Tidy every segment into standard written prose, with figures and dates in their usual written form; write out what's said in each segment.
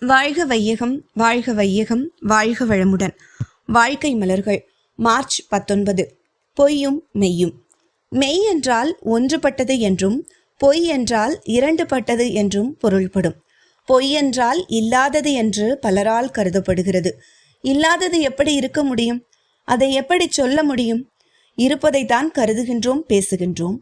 வாழ்க வையகம், வாழ்க வையகம், வாழ்க வளமுடன். வாழ்க்கை மலர்கள். மார்ச் 19. பொய்யும் மெய்யும். மெய் என்றால் ஒன்றுபட்டது என்றும், பொய் என்றால் இரண்டுபட்டது என்றும் பொருள்படும். பொய் என்றால் இல்லாதது என்று பலரால் கருதப்படுகிறது. இல்லாதது எப்படி இருக்க முடியும்? அதை எப்படி சொல்ல முடியும்? இருப்பதைத்தான் கருதுகின்றோம், பேசுகின்றோம்.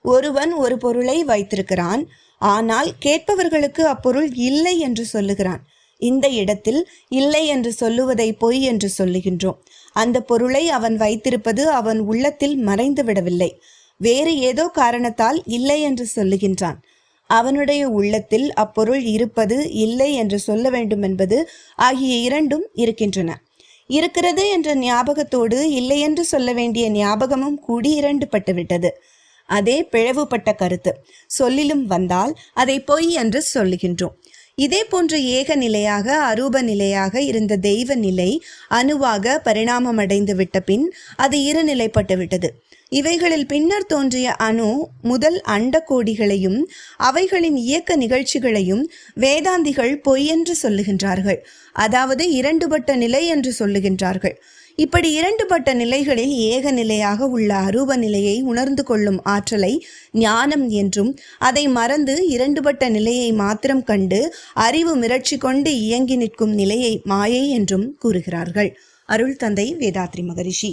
ஒருவன் ஒரு பொருளை வைத்திருக்கிறான், ஆனால் கேட்பவர்களுக்கு அப்பொருள் இல்லை என்று சொல்லுகிறான். இந்த இடத்தில் இல்லை என்று சொல்லுவதை பொய் என்று சொல்லுகின்றோம். அந்த பொருளை அவன் வைத்திருப்பது அவன் உள்ளத்தில் மறைந்து விடவில்லை, வேறு ஏதோ காரணத்தால் இல்லை என்று சொல்லுகின்றான். அவனுடைய உள்ளத்தில் அப்பொருள் இருப்பது இல்லை என்று சொல்ல வேண்டும் என்பது ஆகிய இரண்டும் இருக்கின்றன. இருக்கிறது என்ற ஞாபகத்தோடு இல்லை என்று சொல்ல வேண்டிய ஞாபகமும் கூடி இரண்டுபட்டுவிட்டது. அதே பிளவுபட்ட கருத்து சொல்லிலும் வந்தால் அதை பொய் என்று சொல்லுகின்றோம். இதே போன்ற ஏக நிலையாக அரூப நிலையாக இருந்த தெய்வ நிலை அணுவாக பரிணாமமடைந்து விட்ட பின் அது இருநிலைப்பட்டு விட்டது. இவைகளில் பின்னர் தோன்றிய அணு முதல் அண்ட கோடிகளையும் அவைகளின் இயக்க நிகழ்ச்சிகளையும் வேதாந்திகள் பொய் என்று சொல்லுகின்றார்கள், அதாவது இரண்டுபட்ட நிலை என்று சொல்லுகின்றார்கள். இப்படி இரண்டுபட்ட நிலைகளில் ஏக நிலையாக உள்ள அரூப நிலையை உணர்ந்து கொள்ளும் ஆற்றலை ஞானம் என்றும், அதை மறந்து இரண்டுபட்ட நிலையை மாத்திரம் கண்டு அறிவு மிரட்சி கொண்டு இயங்கி நிற்கும் நிலையை மாயை என்றும் கூறுகிறார்கள். அருள் தந்தை வேதாத்ரி மகரிஷி.